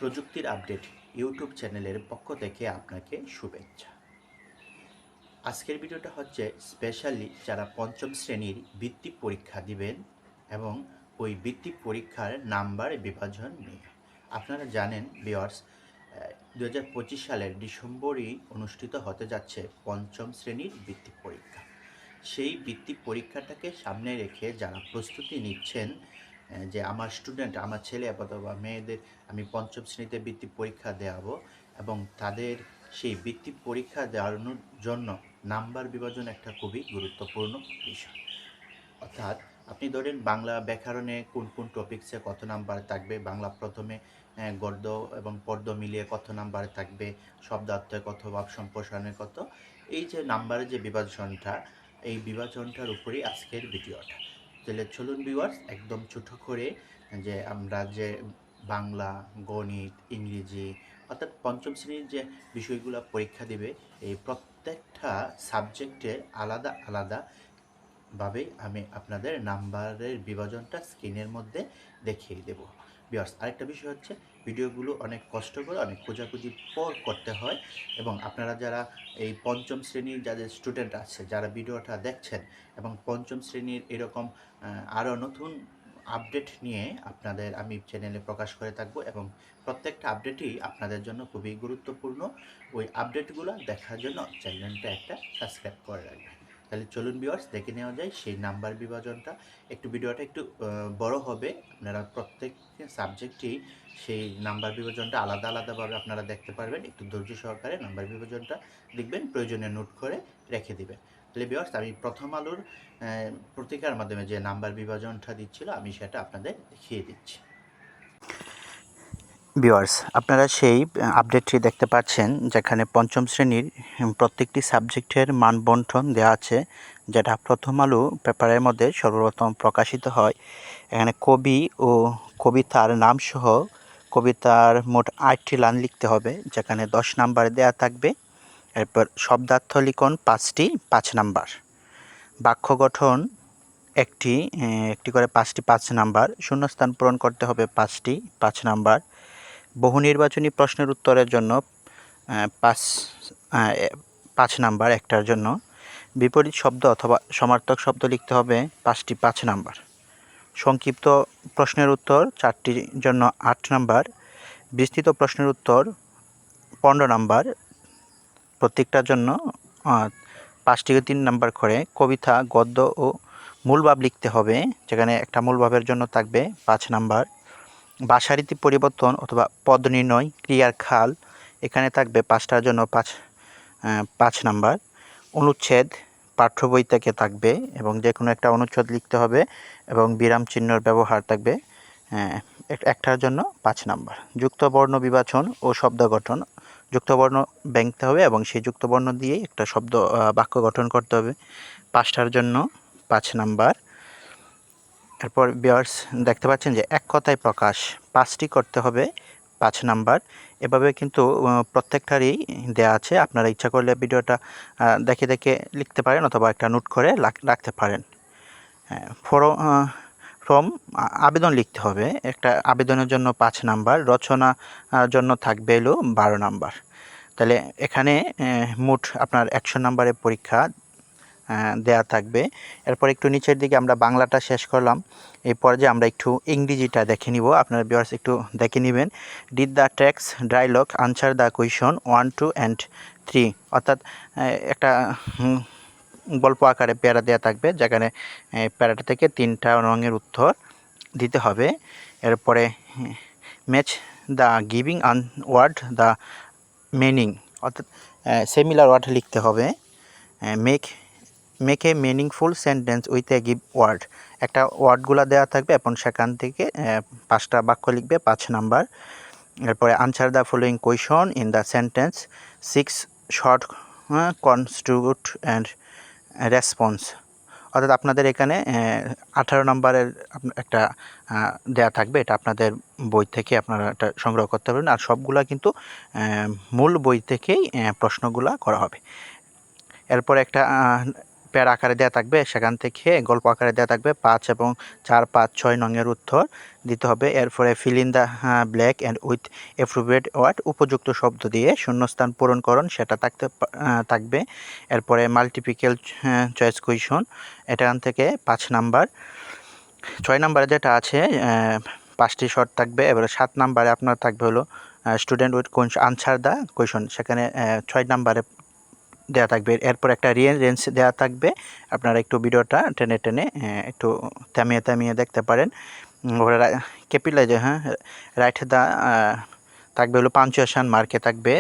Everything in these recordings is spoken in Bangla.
প্রযুক্তির আপডেট ইউটিউব চ্যানেলের পক্ষ থেকে আপনাকে শুভেচ্ছা। আজকের ভিডিওটা হচ্ছে স্পেশালি যারা পঞ্চম শ্রেণীর বৃত্তি পরীক্ষা দিবেন এবং ওই বৃত্তি পরীক্ষার নাম্বার বিভাজন নিয়ে। আপনারা জানেন ভিউয়ার্স, 2025 সালের ডিসেম্বরেই অনুষ্ঠিত হতে যাচ্ছে পঞ্চম শ্রেণীর বৃত্তি পরীক্ষা। সেই বৃত্তি পরীক্ষাটাকে সামনে রেখে যারা প্রস্তুতি নিচ্ছেন যে আমার স্টুডেন্ট, আমার ছেলে অথবা মেয়েদের আমি পঞ্চম শ্রেণীতে বৃত্তি পরীক্ষা দেওয়াবো এবং তাদের সেই বৃত্তি পরীক্ষা দেওয়ানোর জন্য নাম্বার বিভাজন একটা খুবই গুরুত্বপূর্ণ বিষয়। অর্থাৎ আপনি ধরেন বাংলা ব্যাকরণে কোন কোন টপিক্সে কত নাম্বার থাকবে, বাংলা প্রথমে গদ্য এবং পদ্য মিলিয়ে কত নাম্বার থাকবে, শব্দার্থে কত, ভাব সম্প্রসারণে কত, এই যে নাম্বারের যে বিভাজনটা, এই বিভাজনটার উপরেই আজকের ভিডিওটা। তাহলে চলুন ভিউয়ার্স, একদম ছোট করে যে আমরা যে বাংলা, গণিত, ইংরেজি অর্থাৎ পঞ্চম শ্রেণীর যে বিষয়গুলো পরীক্ষা দিবে, এই প্রত্যেকটা সাবজেক্টের আলাদা আলাদা ভাবেই আমি আপনাদের নাম্বারের বিভাজনটা স্ক্রিনের মধ্যে দেখিয়ে দেব। ভিউয়ার্স, আরেকটা বিষয় হচ্ছে ভিডিওগুলো অনেক কষ্ট করে অনেক খোঁজাখুঁজির পর করতে হয় এবং আপনারা যারা এই পঞ্চম শ্রেণীর যাদের স্টুডেন্ট আছে, যারা ভিডিওটা দেখছেন এবং পঞ্চম শ্রেণীর এরকম আরও নতুন আপডেট নিয়ে আপনাদের আমি চ্যানেলে প্রকাশ করে থাকবো এবং প্রত্যেকটা আপডেটই আপনাদের জন্য খুবই গুরুত্বপূর্ণ। ওই আপডেটগুলো দেখার জন্য চ্যানেলটা একটা সাবস্ক্রাইব করে রাখবেন। তাহলে চলুন ভিউয়ার্স, দেখে নেওয়া যায় সেই নাম্বার বিভাজনটা। ভিডিওটা একটু বড় হবে, আপনারা প্রত্যেক সাবজেক্টেই সেই নাম্বার বিভাজনটা আলাদা আলাদাভাবে আপনারা দেখতে পারবেন। একটু ধৈর্য সহকারে নাম্বার বিভাজনটা দেখবেন, প্রয়োজনে নোট করে রেখে দিবেন। তাহলে ভিউয়ার্স, আমি প্রথম আলোর পত্রিকার মাধ্যমে যে নাম্বার বিভাজনটা দিচ্ছিল আমি সেটা আপনাদের দেখিয়ে দিচ্ছি। ভিউয়ার্স, আপনারা সেই আপডেটটি দেখতে পাচ্ছেন যেখানে পঞ্চম শ্রেণীর প্রত্যেকটি সাবজেক্টের মান বন্টন দেওয়া আছে, যেটা প্রথম আলো পেপারের মধ্যে সর্বপ্রথম প্রকাশিত হয়। এখানে কবি ও কবিতার নামসহ কবিতার মোট 8টি লাইন লিখতে হবে, যেখানে 10 নাম্বার দেওয়া থাকবে। এরপর শব্দার্থ লিখন 5টি, 5 নাম্বার। বাক্য গঠন একটি করে 5টি, 5 নাম্বার। শূন্যস্থান পূরণ করতে হবে 5টি, 5 নাম্বার। বহু নির্বাচনী প্রশ্নের উত্তরের জন্য 5 নাম্বার একটার জন্য। বিপরীত শব্দ অথবা সমার্থক শব্দ লিখতে হবে 5টি, 5 নাম্বার। সংক্ষিপ্ত প্রশ্নের উত্তর 4টির জন্য 8 নাম্বার। বিস্তৃত প্রশ্নের উত্তর 15 নাম্বার, প্রত্যেকটার জন্য 5 থেকে 3 নাম্বার করে। কবিতা, গদ্য ও মূল ভাব লিখতে হবে, যেখানে একটা মূল ভাবের জন্য থাকবে 5 নাম্বার। ভাষারীতি পরিবর্তন অথবা পদ নির্ণয়, ক্রিয়ার খাল, এখানে থাকবে 5টার জন্য 5 নাম্বার। অনুচ্ছেদ পাঠ্য বই থেকে থাকবে এবং যে কোনো একটা অনুচ্ছেদ লিখতে হবে এবং বিরাম চিহ্নর ব্যবহার থাকবে একটার জন্য 5 নাম্বার। যুক্তবর্ণ বিভাজন ও শব্দ গঠন, যুক্তবর্ণ ব্যাংকতে হবে এবং সেই যুক্তবর্ণ দিয়েই একটা বাক্য গঠন করতে হবে, 5টার জন্য 5 নাম্বার। এরপর ভিউয়ার্স, দেখতে পাচ্ছেন যে এক কথায় প্রকাশ 5টি করতে হবে, 5 নাম্বার। এভাবে কিন্তু প্রত্যেকটারই দেয়া আছে। আপনারা ইচ্ছা করলে ভিডিওটা দেখে দেখে লিখতে পারেন অথবা একটা নোট করে রাখতে পারেন। ফর্ম আবেদন লিখতে হবে, একটা আবেদনের জন্য 5 নাম্বার। রচনা জন্য থাকবে হলো 12 নাম্বার। তাহলে এখানে মোট আপনার 100 নাম্বারের পরীক্ষা দেয়া থাকবে। এরপর একটু নিচের দিকে আমরা বাংলাটা শেষ করলাম, এই পর্যায়ে আমরা একটু ইংরেজিটা দেখে নিব। আপনারা ভিউয়ার্স একটু দেখে নেবেন। Did the text dialogue answer the question 1, 2 and 3, অর্থাৎ একটা গল্প আকারে প্যারা দেওয়া থাকবে, যেখানে প্যারাটা থেকে 3টা রঙের উত্তর দিতে হবে। এরপরে match the giving word the meaning, অর্থাৎ সিমিলার ওয়ার্ড লিখতে হবে। Make a meaningful sentence with a give word, একটা ওয়ার্ডগুলো দেওয়া থাকবে এবং সেখান থেকে 5টা বাক্য লিখবে, 5 নাম্বার। এরপরে answer the following question in the sentence, 6 short constitute and response, অর্থাৎ আপনাদের এখানে 18 নম্বরের একটা দেয়া থাকবে। এটা আপনাদের বই থেকে আপনারা এটা সংগ্রহ করতে পারবেন। আর সবগুলা কিন্তু মূল বই থেকেই প্রশ্নগুলা করা হবে। এরপর একটা প্যারা আকারে দেওয়া থাকবে, সেখান থেকে গল্প আকারে দেওয়া থাকবে 5 এবং 4, 5, 6 নংয়ের উত্তর দিতে হবে। এরপরে fill in the black and with appropriate word, উপযুক্ত শব্দ দিয়ে শূন্যস্থান পূরণ করুন, সেটা থাকবে। এরপরে মাল্টিপিক্যাল চয়েস কুয়েশন, এখান থেকে 5 নাম্বার। 6 নাম্বারে যেটা আছে 5টি শর্ট থাকবে। এবারে 7 নাম্বারে আপনার থাকবে হলো student with answer the question, সেখানে 6 নাম্বারে দেওয়া থাকবে। এরপর একটা রেঞ্জ দেওয়া থাকবে, আপনারা একটু ভিডিওটা টেনে টেনে একটু থামিয়ে দেখতে পারেন। ক্যাপিটালাইজ রাইট দ্য থাকবে হলো পাঞ্চুয়েশন মার্কে থাকবে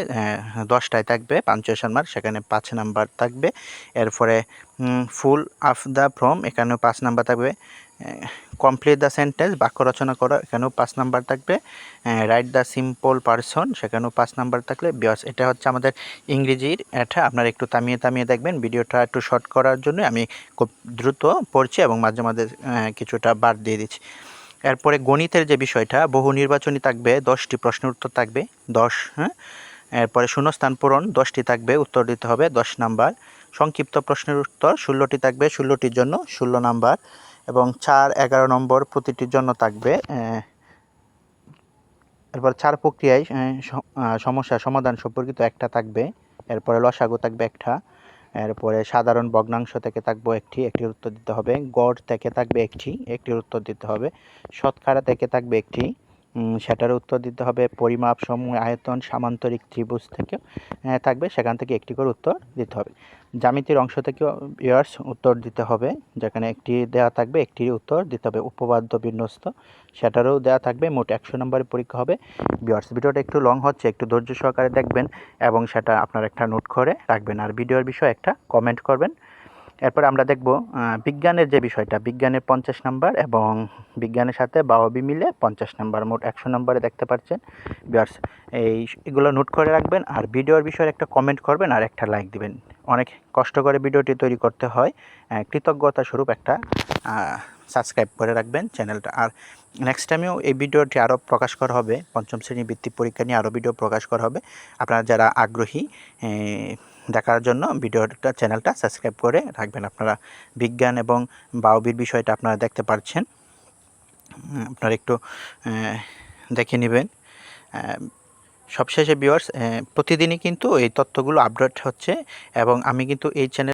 10টায় থাকবে পাঞ্চুয়েশন মার্ক, সেখানে 5 নাম্বার থাকবে। এরপরে ফুল অফ দ্য ফর্ম, এখানেও 5 নাম্বার থাকবে। কমপ্লিট দ্য সেন্টেন্স, বাক্য রচনা করা, এখানেও 5 নাম্বার থাকবে। রাইট দ্য সিম্পল পারসন, সেখানেও 5 নাম্বার থাকলে বিকজ এটা হচ্ছে আমাদের ইংরেজির। এটা আপনারা একটু থামিয়ে দেখবেন, ভিডিওটা একটু শর্ট করার জন্য আমি খুব দ্রুত পড়ছি এবং মাঝে মাঝে কিছুটা বাদ দিয়ে দিচ্ছি। এরপরে গণিতের যে বিষয়টা, বহু নির্বাচনী থাকবে, 10টি প্রশ্নের উত্তর থাকবে 10। এরপরে শূন্যস্থান পূরণ 10টি থাকবে, উত্তর দিতে হবে 10 নাম্বার। সংক্ষিপ্ত প্রশ্নের উত্তর 16টি থাকবে, 16টির জন্য 16 নাম্বার। এবং 4, 11 নম্বর প্রতিটির জন্য থাকবে। এরপর 4 প্রক্রিয়ায় সমস্যা সমাধান সম্পর্কিত একটা থাকবে। এরপরে লসাগু থাকবে একটা। এরপরে সাধারণ ভগ্নাংশ থেকে থাকবে একটির উত্তর দিতে হবে। গড় থেকে থাকবে একটির উত্তর দিতে হবে। শতকরা থেকে থাকবে একটি, সেটার উত্তর দিতে হবে। পরিমাপ, সমূহ, আয়তন, সামান্তরিক ত্রিভুজ থেকে থাকবে, সেখান থেকে একটি করে উত্তর দিতে হবে। জ্যামিতির অংশ থেকে ইয়ার্স উত্তর দিতে হবে, যেখানে একটি দেওয়া থাকবে, একটির উত্তর দিতে হবে। উপপাদ্য বিন্যস্ত, সেটারও দেওয়া থাকবে। মোট 100 নম্বরের পরীক্ষা হবে। ভিউয়ার্স, ভিডিওটা একটু লং হচ্ছে, একটু ধৈর্য সহকারে দেখবেন এবং সেটা আপনার একটা নোট করে রাখবেন, আর ভিডিওর বিষয়ে একটা কমেন্ট করবেন। এরপর আমরা দেখব বিজ্ঞানের যে বিষয়টা, বিজ্ঞানের 50 নাম্বার এবং বিজ্ঞানের সাথে বাওয়াবি মিলে 50 নাম্বার, মোট 100 নম্বরে দেখতে পাচ্ছেন। ভিউয়ার্স, এগুলো নোট করে রাখবেন আর ভিডিওর বিষয়ে একটা কমেন্ট করবেন আর একটা লাইক দিবেন। অনেক কষ্ট করে ভিডিওটি তৈরি করতে হয়, কৃতজ্ঞতা স্বরূপ একটা সাবস্ক্রাইব করে রাখবেন চ্যানেলটা। আর নেক্সট টাইমেও এই ভিডিওটি আরও প্রকাশ করা হবে, 5ম শ্রেণী বৃত্তি পরীক্ষা নিয়ে আরও ভিডিও প্রকাশ করা হবে। আপনারা যারা আগ্রহী দেখার জন্য ভিডিওটা চ্যানেলটা সাবস্ক্রাইব করে রাখবেন। আপনারা বিজ্ঞান এবং বাওবির বিষয়টা আপনারা দেখতে পাচ্ছেন, আপনারা একটু দেখে নেবেন। সবশেষে ভিউয়ার্স, প্রতিদিনই কিন্তু এই তথ্যগুলো আপডেট হচ্ছে এবং আমি কিন্তু এই চ্যানেল